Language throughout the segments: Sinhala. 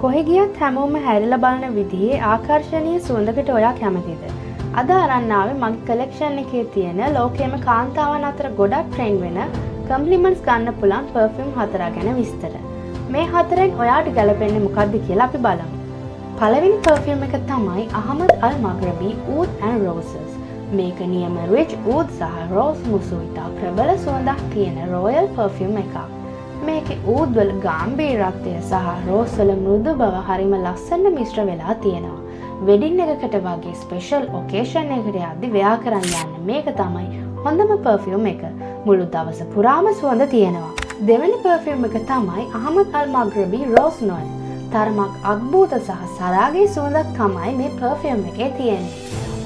කොහෙ ගියත් හැමෝම හැරිලා බලන විදිහේ ආකර්ශනීය සුවඳකට ඔයා කැමතිද? අද අරන් ආවේ මගේ කලෙක්ෂන් එකේ තියෙන ලෝකයේම කාන්තාවන් අතර ගොඩක් ට්‍රෙන්ඩ් වෙන කම්ප්ලිමන්ට්ස් ගන්න පුළුවන් පර්ෆියුම් 4 ගැන විස්තර. මේ 4න් ඔයාට ගැලපෙන්නේ මොකක්ද කියලා අපි බලමු. පළවෙනි පර්ෆියුම් එක තමයි අහමද් අල් මග්රබි Oud and Roses. මේක නියම රිච් ඌද් සහ රෝස් මුසු ඉතා ප්‍රබල සුවඳක් තියෙන රොයල් පර්ෆියුම් එකක්. මේකේ ඌද් වල ගැඹීරත්වය සහ රෝස් වල මෘදු බව හරිම ලස්සනට මිශ්‍ර වෙලා තියෙනවා. වෙඩින් එකකට වගේ ස්පෙෂල් ඔකේෂන් එකකට යද්දි වෙයා කරන්න යන්න මේක තමයි හොඳම පර්ෆියුම් එක. මුළු දවස පුරාම සුවඳ තියෙනවා. දෙවෙනි පර්ෆියුම් එක තමයි අහමද් අල් මග්රබි රෝස් නොයල්. තරමක් අద్භූත සහ සරාගී සුවඳක් තමයි මේ පර්ෆියුම් එකේ තියෙන්නේ.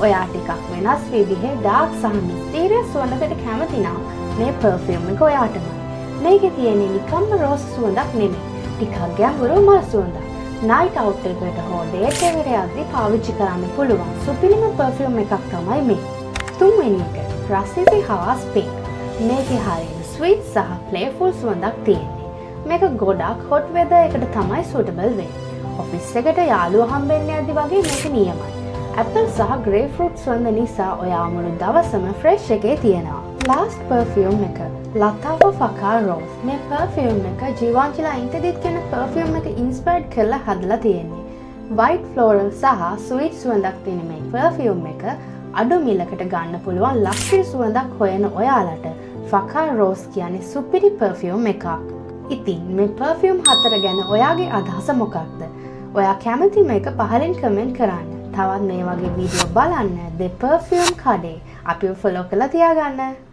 ඔයා ටිකක් වෙනස් විදිහේ ඩාර්ක් සහ මිස්ටීරියස් සුවඳකට කැමති නම් මේ පර්ෆියුම් එක ඔයාටමයි. මේකේ තියෙන්නේ නිකම්ම රෝස් සුවඳක් නෙමෙයි. ටිකක් ගැඹුරු මල් සුවඳක්. නයිට් අවුට් එකකට හෝ ඩේට් එකකට යද්දී පාවිච්චි කරන්න පුළුවන් සුපිරිම පර්ෆියුම් එකක් තමයි මේ. තුන්වෙනි එක රසිසි හවාස් පින්ක්. මේකේ හරියට ස්වීට් සහ ප්ලේෆුල් සුවඳක් තියෙන්නේ. මේක ගොඩක් හොට් වෙදර් එකට තමයි සූටබල් වෙන්නේ. ඔෆිස් එකට යාළුවෝ හම්බෙන්න යද්දි වගේ මේක නියමයි. ඇපල් සහ ග්‍රේප් ෆෘට් සුවඳ නිසා ඔයා මුළු දවසම ෆ්‍රෙෂ් එකේ තියෙනවා. ලාස්ට් පර්ෆියුම් එක ලතාෆ ෆකා රෝස්. මේ පර්ෆියුම් එක ජීවාංජලා ඉන්ටෙඩිට් කියන පර්ෆියුම් එක ඉන්ස්පයර්ඩ් කරලා හදලා තියෙන්නේ. වයිට් ෆ්ලෝරල් සහ ස්වීට් සුවඳක් තියෙන මේ පර්ෆියුම් එක අඩු මිලකට ගන්න පුළුවන් ලක්ෂ්‍ය සුවඳක් හොයන ඔයාලට ෆකා රෝස් කියන්නේ සුපිරි පර්ෆියුම් එකක්. ඉතින් මේ පර්ෆියුම් 4 ගැන ඔයාගේ අදහස මොකක්ද? ඔයා කැමති මේක පහලින් කමෙන්ට් කරන්න. තවත් මේ වගේ වීඩියෝ බලන්න The Perfume කඩේ අපිව ෆලෝ කරලා තියාගන්න.